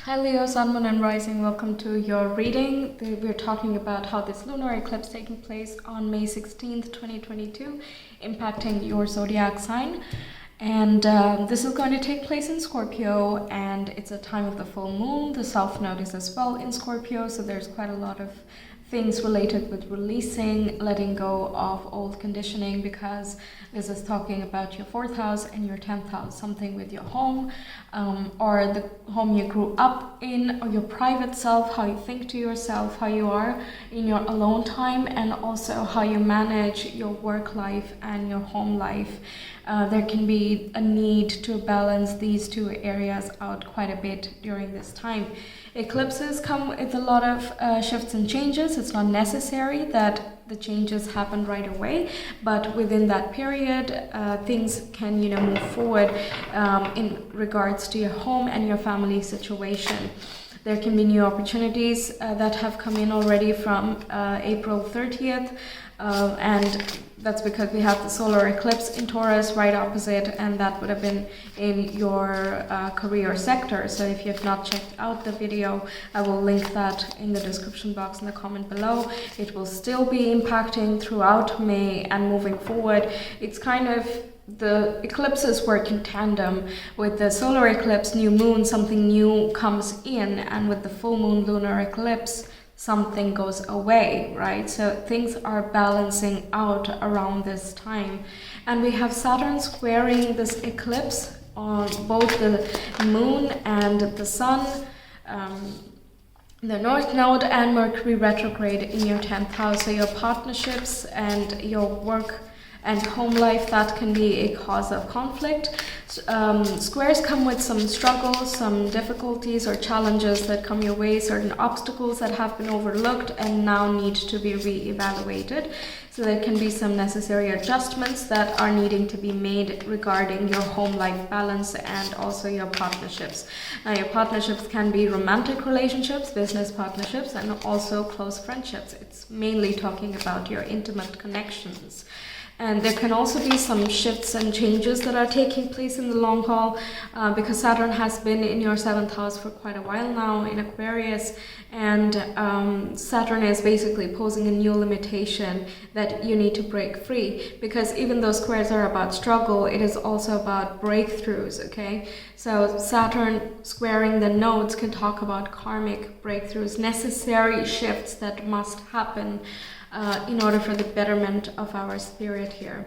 Hi Leo, Sun, Moon and Rising, welcome to your reading. We're talking about how this lunar eclipse taking place on May 16th, 2022, impacting your zodiac sign. And this is going to take place in Scorpio, and it's a time of the full moon. The South Node is as well in Scorpio, so there's quite a lot of things related with releasing, letting go of old conditioning, because this is talking about your 4th house and your 10th house, something with your home, or the home you grew up in, or your private self, how you think to yourself, how you are in your alone time, and also how you manage your work life and your home life. There can be a need to balance these two areas out quite a bit during this time. Eclipses come with a lot of shifts and changes. It's not necessary that the changes happen right away, but within that period, things can, move forward in regards to your home and your family situation. There can be new opportunities that have come in already from April 30th, and that's because we have the solar eclipse in Taurus right opposite, and that would have been in your career sector. So if you have not checked out the video, I will link that in the description box in the comment below. It will still be impacting throughout May and moving forward. It's kind of the eclipses work in tandem. With the solar eclipse, new moon, something new comes in, and with the full moon lunar eclipse, something goes away, right? So things are balancing out around this time. And we have Saturn squaring this eclipse on both the moon and the sun, the North Node, and Mercury retrograde in your 10th house. So your partnerships and your work and home life, that can be a cause of conflict. Squares come with some struggles, some difficulties or challenges that come your way, certain obstacles that have been overlooked and now need to be re-evaluated. So there can be some necessary adjustments that are needing to be made regarding your home life balance and also your partnerships. Now, your partnerships can be romantic relationships, business partnerships, and also close friendships. It's mainly talking about your intimate connections. And there can also be some shifts and changes that are taking place in the long haul, because Saturn has been in your 7th house for quite a while now in Aquarius, and Saturn is basically posing a new limitation that you need to break free, because even though squares are about struggle, it is also about breakthroughs, okay? So Saturn squaring the nodes can talk about karmic breakthroughs, necessary shifts that must happen in order for the betterment of our spirit here.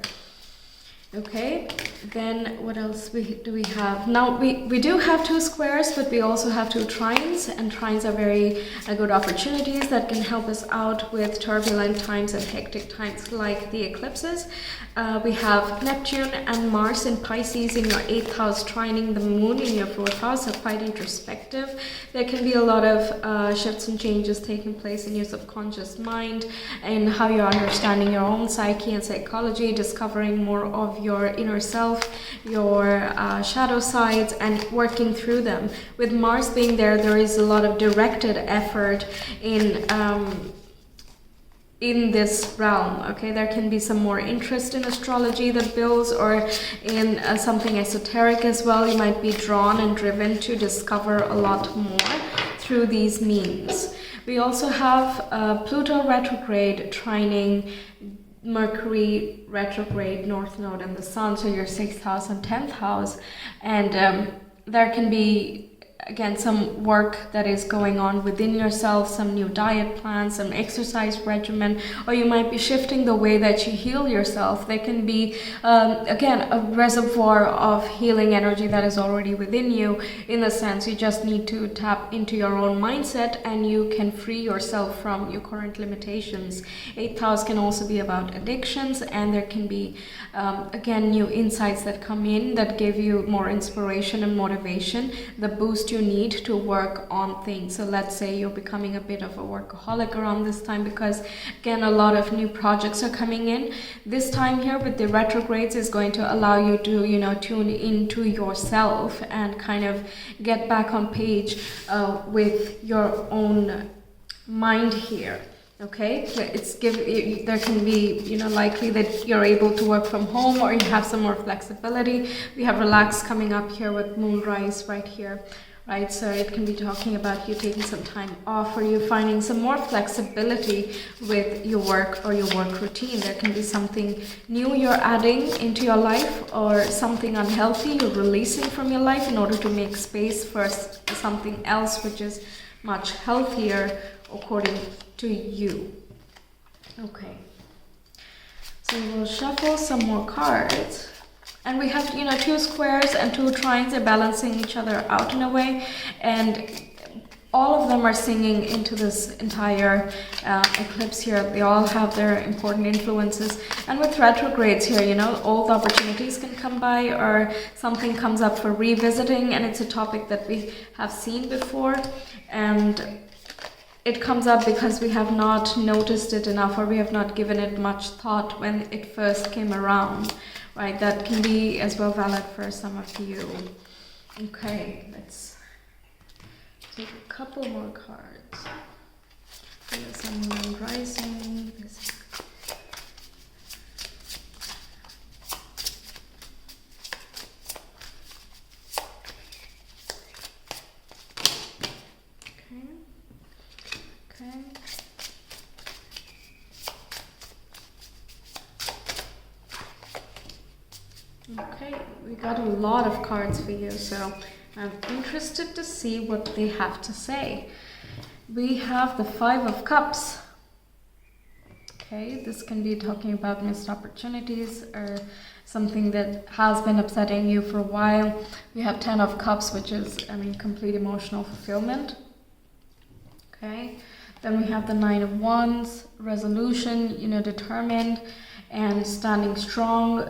Okay, then what else do we have? Now we do have 2 squares, but we also have 2 trines, and trines are very good opportunities that can help us out with turbulent times and hectic times like the eclipses. We have Neptune and Mars in Pisces in your 8th house trining the moon in your 4th house, so quite introspective. There can be a lot of shifts and changes taking place in your subconscious mind and how you're understanding your own psyche and psychology, discovering more of your inner self, your shadow sides, and working through them. With Mars being there, there is a lot of directed effort in this realm, okay? There can be some more interest in astrology that builds, or in something esoteric as well. You might be drawn and driven to discover a lot more through these means. We also have Pluto retrograde trining Mercury retrograde, North Node, and the Sun, so your 6th house and 10th house. And there can be, again, some work that is going on within yourself, some new diet plans, some exercise regimen, or you might be shifting the way that you heal yourself. There can be, again, a reservoir of healing energy that is already within you. In the sense, you just need to tap into your own mindset and you can free yourself from your current limitations. 8th house can also be about addictions, and there can be, again, new insights that come in that give you more inspiration and motivation, the boost you need to work on things. So let's say you're becoming a bit of a workaholic around this time, because again, a lot of new projects are coming in. This time here with the retrogrades is going to allow you to, tune into yourself and kind of get back on page with your own mind here. Okay, there can be, likely that you're able to work from home, or you have some more flexibility. We have relax coming up here with moonrise right here right? So it can be talking about you taking some time off, or you finding some more flexibility with your work or your work routine. There can be something new you're adding into your life, or something unhealthy you're releasing from your life in order to make space for something else which is much healthier according to you. Okay, so we'll shuffle some more cards. And we have, 2 squares and 2 trines are balancing each other out in a way. And all of them are singing into this entire eclipse here. They all have their important influences. And with retrogrades here, old opportunities can come by, or something comes up for revisiting, and it's a topic that we have seen before. And it comes up because we have not noticed it enough, or we have not given it much thought when it first came around. Right, that can be as well valid for some of you. Okay, let's take a couple more cards. Sun, Moon, Rising. Okay. Okay, we got a lot of cards for you, so I'm interested to see what they have to say. We have the 5 of Cups. Okay, this can be talking about missed opportunities or something that has been upsetting you for a while. We have 10 of Cups, which is, complete emotional fulfillment. Okay, then we have the 9 of Wands, resolution, determined and standing strong,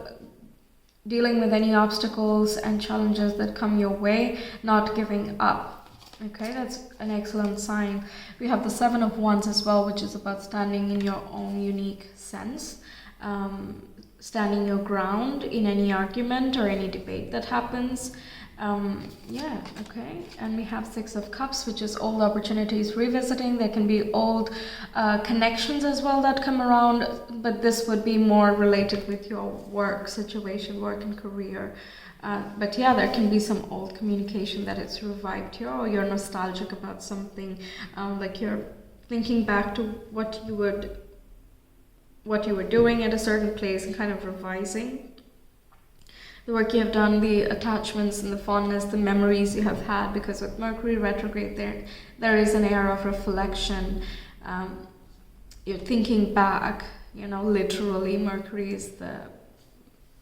dealing with any obstacles and challenges that come your way, not giving up. Okay, that's an excellent sign. We have the 7 of Wands as well, which is about standing in your own unique sense, standing your ground in any argument or any debate that happens. Okay. And we have 6 of Cups, which is old opportunities revisiting. There can be old connections as well that come around, but this would be more related with your work situation, work and career. But yeah, there can be some old communication that it's revived here, or you're nostalgic about something, like you're thinking back to what you were doing at a certain place and kind of revising the work you have done, the attachments and the fondness, the memories you have had, because with Mercury retrograde there is an air of reflection. You're thinking back, literally. Mercury is the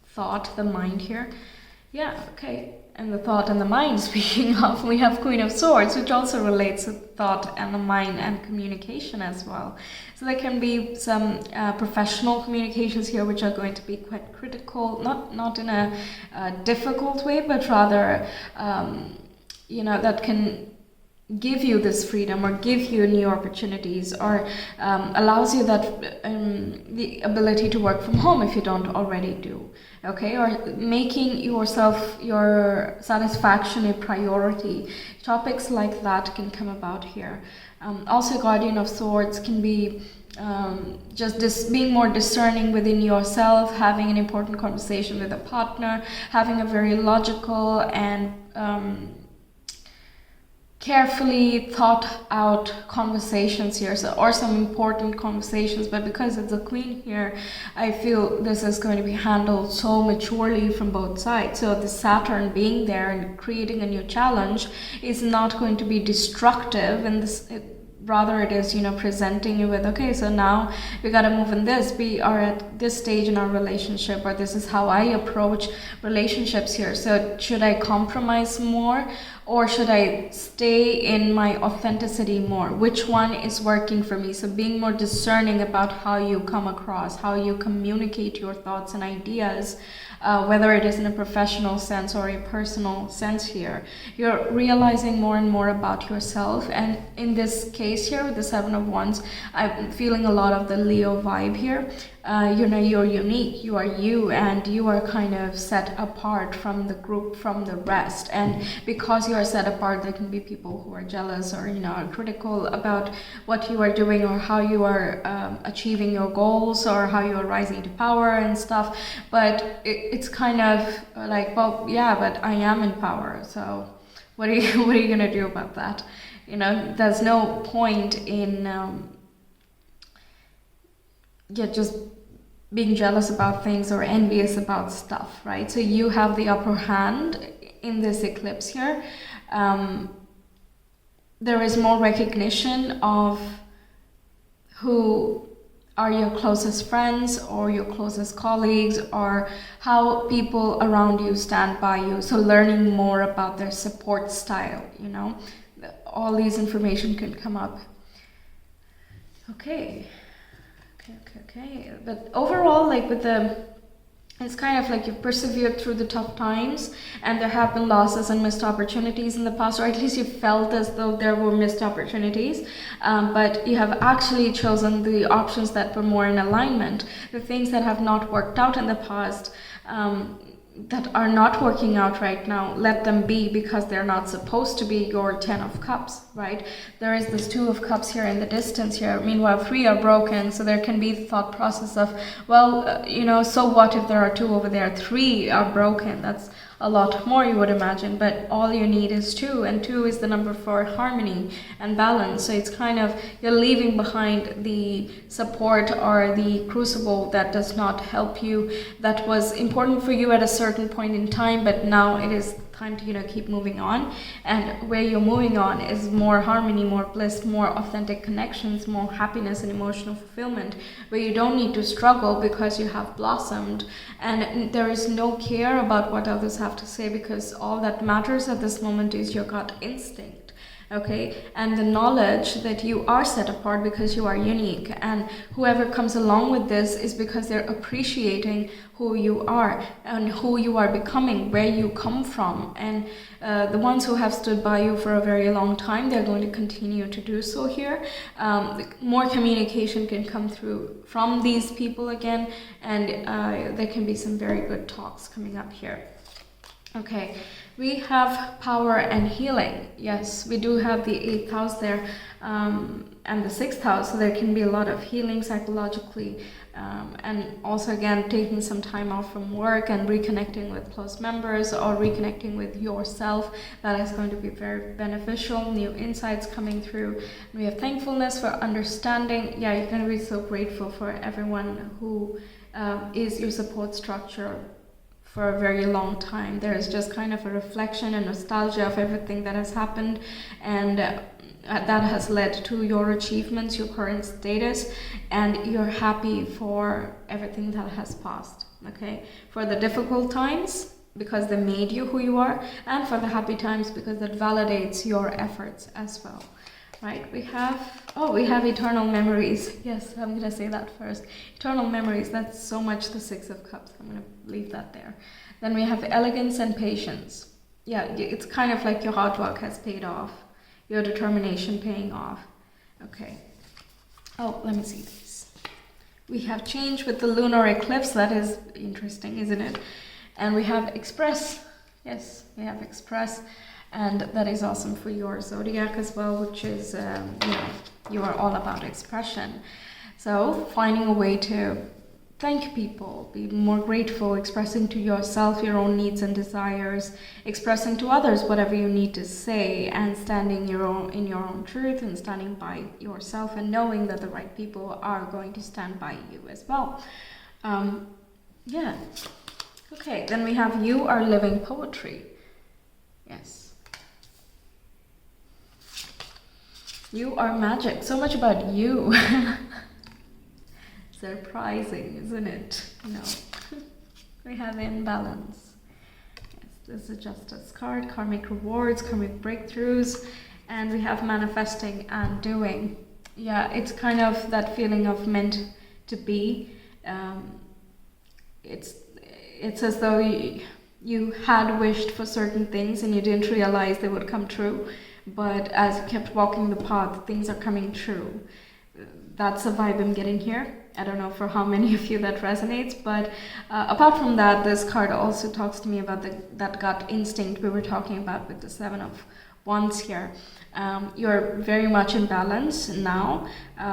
thought, the mind here. Yeah, okay. And the thought and the mind, speaking of, we have Queen of Swords, which also relates to thought and the mind and communication as well. So there can be some professional communications here which are going to be quite critical, not in a difficult way, but rather, that can give you this freedom or give you new opportunities, or allows you that the ability to work from home if you don't already do. Okay, or making yourself, your satisfaction a priority. Topics like that can come about here. Also, Guardian of Swords can be just being more discerning within yourself, having an important conversation with a partner, having a very logical and carefully thought out conversations here, or some important conversations. But because it's a Queen here, I feel this is going to be handled so maturely from both sides. So the Saturn being there and creating a new challenge is not going to be destructive, and rather it is, presenting you with, okay, so now we got to move in this. We are at this stage in our relationship, or this is how I approach relationships here. So should I compromise more, or should I stay in my authenticity more? Which one is working for me? So being more discerning about how you come across, how you communicate your thoughts and ideas, whether it is in a professional sense or a personal sense here. You're realizing more and more about yourself. And in this case here with the 7 of Wands, I'm feeling a lot of the Leo vibe here. You're unique, you are you, and you are kind of set apart from the group, from the rest. And because you are set apart, there can be people who are jealous or, are critical about what you are doing, or how you are achieving your goals, or how you are rising to power and stuff. But it's kind of like, well, yeah, but I am in power, so what are you what are you gonna do about that? You know, there's no point in just being jealous about things or envious about stuff, right? So you have the upper hand in this eclipse here. There is more recognition of who are your closest friends or your closest colleagues, or how people around you stand by you. So learning more about their support style, you know, all these information can come up. Okay. But overall, like with it's kind of like you've persevered through the tough times, and there have been losses and missed opportunities in the past, or at least you felt as though there were missed opportunities, but you have actually chosen the options that were more in alignment. The things that have not worked out in the past, that are not working out right now, let them be, because they're not supposed to be your 10 of cups, right? There is this 2 of cups here in the distance here. Meanwhile, 3 are broken, so there can be the thought process of, well, you know, so what if there are 2 over there? 3 are broken. That's a lot more, you would imagine, but all you need is 2, and 2 is the number for harmony and balance. So it's kind of, you're leaving behind the support or the crucible that does not help you, that was important for you at a certain point in time, but now it is time to, you know, keep moving on. And where you're moving on is more harmony, more bliss, more authentic connections, more happiness and emotional fulfillment, where you don't need to struggle because you have blossomed, and there is no care about what others have to say, because all that matters at this moment is your gut instinct. Okay, and the knowledge that you are set apart because you are unique, and whoever comes along with this is because they're appreciating who you are and who you are becoming, where you come from, and the ones who have stood by you for a very long time, they're going to continue to do so here. More communication can come through from these people again, and there can be some very good talks coming up here. Okay, we have power and healing. Yes, we do have the 8th house there, and the 6th house, so there can be a lot of healing psychologically, and also again taking some time off from work and reconnecting with close members or reconnecting with yourself. That is going to be very beneficial. New insights coming through. We have thankfulness for understanding. Yeah, you're going to be so grateful for everyone who is your support structure for a very long time. There is just kind of a reflection and nostalgia of everything that has happened, and that has led to your achievements, your current status, and you're happy for everything that has passed. Okay, for the difficult times, because they made you who you are, and for the happy times, because that validates your efforts as well. Right, we have eternal memories. Yes, I'm gonna say that first. Eternal memories, that's so much the 6 of cups. I'm gonna leave that there. Then we have elegance and patience. Yeah, it's kind of like your hard work has paid off, your determination paying off. Okay. Oh, let me see this. We have change with the lunar eclipse. That is interesting, isn't it? And we have express. Yes, we have express. And that is awesome for your zodiac as well, which is, you are all about expression. So finding a way to thank people, be more grateful, expressing to yourself your own needs and desires, expressing to others whatever you need to say, and standing in your own truth, and standing by yourself, and knowing that the right people are going to stand by you as well. Yeah. Okay, then we have you are living poetry. Yes. You are magic. So much about you. Surprising, isn't it? No. We have imbalance. Yes, this is Justice card. Karmic rewards, karmic breakthroughs, and we have manifesting and doing. Yeah, it's kind of that feeling of meant to be. It's as though you had wished for certain things and you didn't realize they would come true. But as you kept walking the path, things are coming true. That's a vibe I'm getting here. I don't know for how many of you that resonates, but apart from that, this card also talks to me about that gut instinct we were talking about with the 7 of Wands here. You're very much in balance now,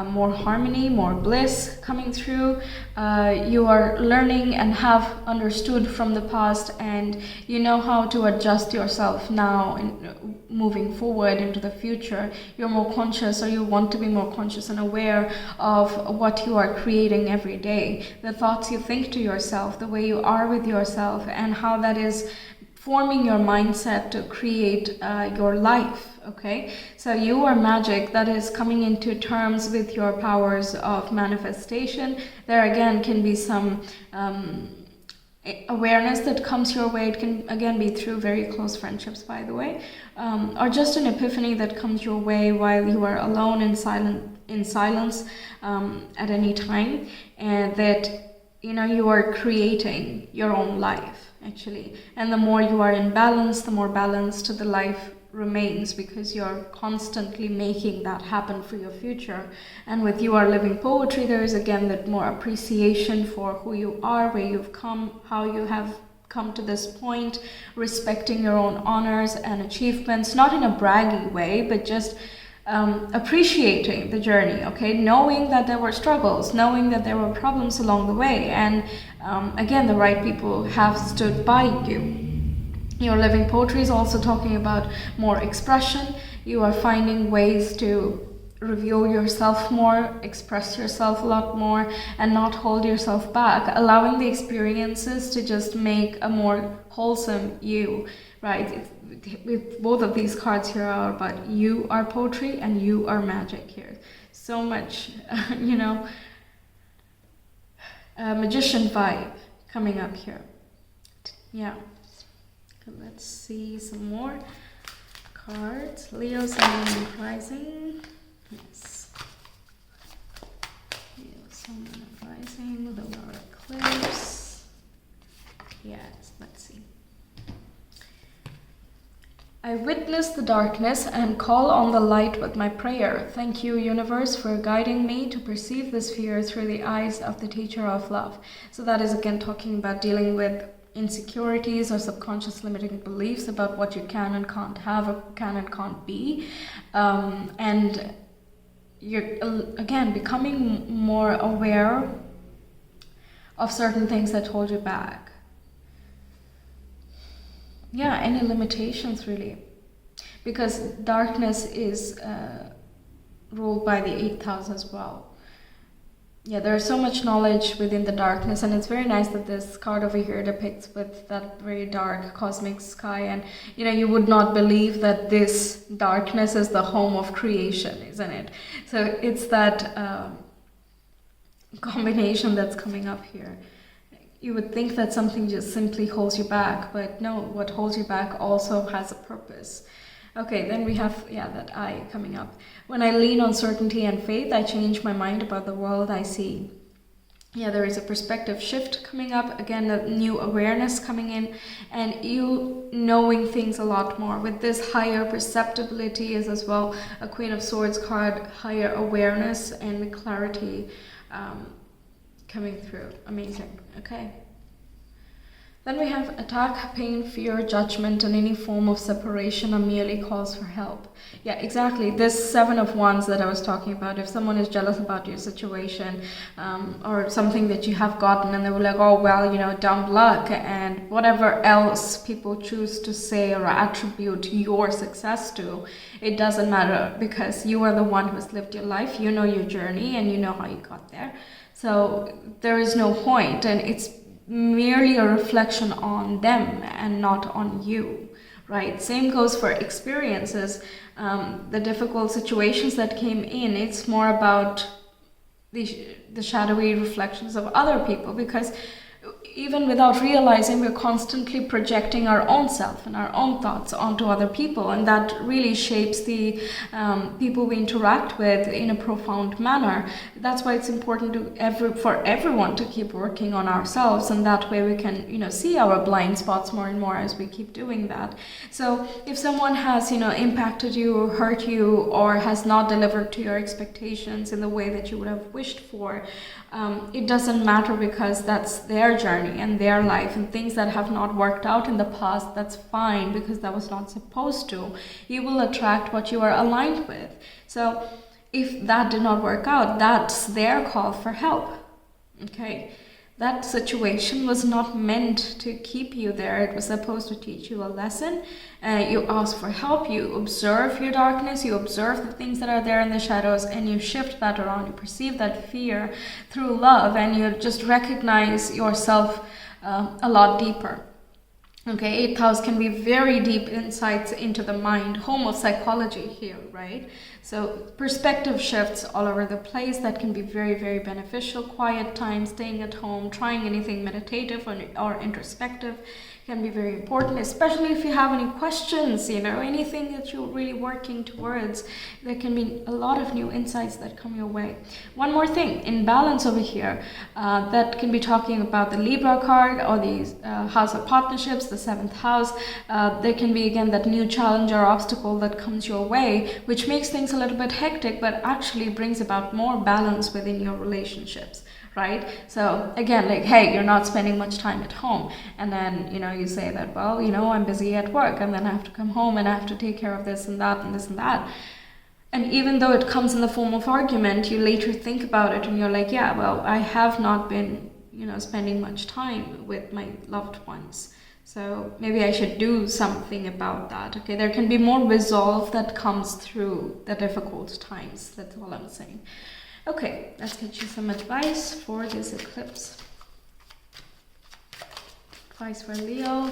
more harmony, more bliss coming through. You are learning and have understood from the past, and you know how to adjust yourself now and moving forward into the future. You're more conscious, or you want to be more conscious and aware of what you are creating every day, the thoughts you think to yourself, the way you are with yourself, and how that is forming your mindset to create your life. Okay, so you are magic that is coming into terms with your powers of manifestation. There again can be some awareness that comes your way. It can again be through very close friendships, by the way, or just an epiphany that comes your way while you are alone in silence at any time, and that you are creating your own life actually. And the more you are in balance, the more balanced the life remains, because you're constantly making that happen for your future. And with You Are Living Poetry, there is again that more appreciation for who you are, where you've come, how you have come to this point, respecting your own honors and achievements, not in a braggy way, but just appreciating the journey, okay? Knowing that there were struggles, knowing that there were problems along the way, and again, the right people have stood by you. Your Living Poetry is also talking about more expression. You are finding ways to reveal yourself more, express yourself a lot more, and not hold yourself back, allowing the experiences to just make a more wholesome you, right? With both of these cards here are about you are poetry and you are magic here. So much, magician vibe coming up here. Yeah. Let's see some more cards. Leo, Sun, and Rising. Yes. Leo, Sun, and Rising. Lunar Eclipse. Yes, let's see. I witness the darkness and call on the light with my prayer. Thank you, universe, for guiding me to perceive this fear through the eyes of the teacher of love. So that is again talking about dealing with insecurities or subconscious limiting beliefs about what you can and can't have, or can and can't be, and you're again becoming more aware of certain things that hold you back. Yeah, any limitations really, because darkness is ruled by the 8th house as well. Yeah, there's so much knowledge within the darkness, and it's very nice that this card over here depicts with that very dark cosmic sky, and you would not believe that this darkness is the home of creation, isn't it? So it's that combination that's coming up here. You would think that something just simply holds you back, but no, what holds you back also has a purpose. Okay, then we have, that I coming up. When I lean on certainty and faith, I change my mind about the world I see. Yeah, there is a perspective shift coming up. Again, a new awareness coming in, and you knowing things a lot more. With this, higher perceptibility is as well a Queen of Swords card, higher awareness and clarity coming through. Amazing. Okay. Then we have attack, pain, fear, judgment, and any form of separation or merely calls for help. Yeah, exactly. This 7 of Wands that I was talking about, if someone is jealous about your situation or something that you have gotten, and they were like, oh, well, dumb luck, and whatever else people choose to say or attribute your success to, it doesn't matter, because you are the one who has lived your life, you know your journey, and you know how you got there. So there is no point, and it's merely a reflection on them and not on you, right? Same goes for experiences, the difficult situations that came in. It's more about the shadowy reflections of other people, because even without realizing, we're constantly projecting our own self and our own thoughts onto other people, and that really shapes the people we interact with in a profound manner. That's why it's important for everyone to keep working on ourselves, and that way we can see our blind spots more and more as we keep doing that. So if someone has impacted you or hurt you or has not delivered to your expectations in the way that you would have wished for, it doesn't matter, because that's their journey. journey and their life, and things that have not worked out in the past, that's fine, because that was not supposed to. You will attract what you are aligned with. So if that did not work out, that's their call for help. Okay, that situation was not meant to keep you there. It was supposed to teach you a lesson. You ask for help, you observe your darkness, you observe the things that are there in the shadows, and you shift that around. You perceive that fear through love, and you just recognize yourself a lot deeper. Okay, 8th house can be very deep insights into the mind, home of psychology here, right? So perspective shifts all over the place that can be very, very beneficial. Quiet time, staying at home, trying anything meditative or introspective can be very important, especially if you have any questions, anything that you're really working towards. There can be a lot of new insights that come your way. One more thing, in balance over here, that can be talking about the Libra card or the house of partnerships, the 7th house. There can be, again, that new challenge or obstacle that comes your way, which makes things a little bit hectic, but actually brings about more balance within your relationships. Right? So again, like, hey, you're not spending much time at home. And then, you say that, well, I'm busy at work, and then I have to come home and I have to take care of this and that and this and that. And even though it comes in the form of argument, you later think about it and you're like, yeah, well, I have not been, spending much time with my loved ones. So maybe I should do something about that. Okay, there can be more resolve that comes through the difficult times. That's all I'm saying. Okay, let's get you some advice for this eclipse. Advice for Leo.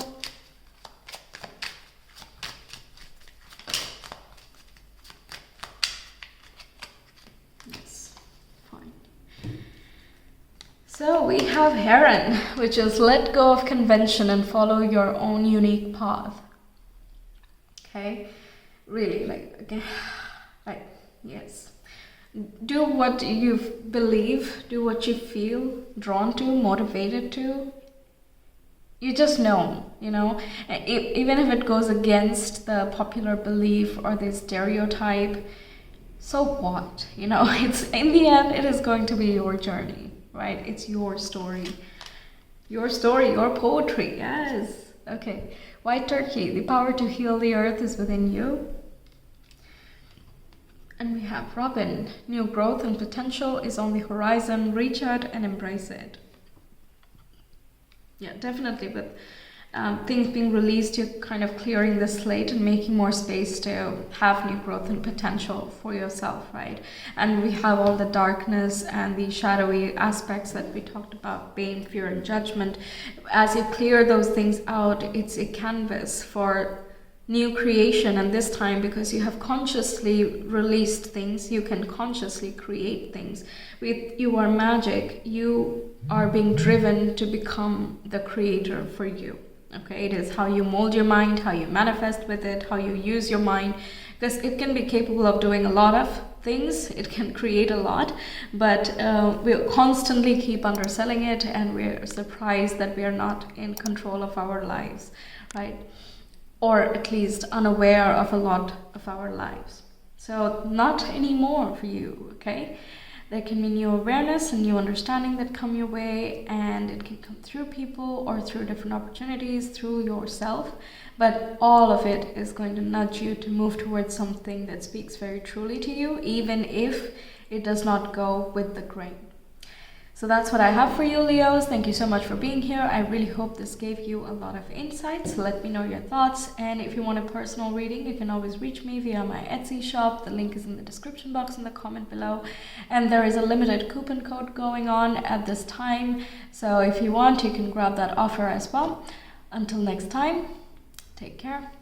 Yes, fine. So we have Heron, which is let go of convention and follow your own unique path. Okay, really, yes. Do what you believe, do what you feel drawn to, motivated to. You just know, even if it goes against the popular belief or the stereotype, so what? It's, in the end, it is going to be your journey, right? It's your story, your poetry. Yes. Okay. White turkey, the power to heal the earth is within you. And we have Robin, new growth and potential is on the horizon. Reach out and embrace it. Yeah, definitely with things being released, you're kind of clearing the slate and making more space to have new growth and potential for yourself, right? And we have all the darkness and the shadowy aspects that we talked about, pain, fear, and judgment. As you clear those things out, it's a canvas for new creation, and this time, because you have consciously released things, you can consciously create things. With You Are Magic, you are being driven to become the creator for you. Okay, it is how you mold your mind, how you manifest with it, how you use your mind, because it can be capable of doing a lot of things, it can create a lot, but we'll constantly keep underselling it, and we're surprised that we are not in control of our lives, right? Or at least unaware of a lot of our lives. So not anymore for you, okay? There can be new awareness and new understanding that come your way, and it can come through people or through different opportunities, through yourself, but all of it is going to nudge you to move towards something that speaks very truly to you, even if it does not go with the grain. So that's what I have for you, Leos. Thank you so much for being here. I really hope this gave you a lot of insights. Let me know your thoughts. And if you want a personal reading, you can always reach me via my Etsy shop. The link is in the description box in the comment below. And there is a limited coupon code going on at this time. So if you want, you can grab that offer as well. Until next time, take care.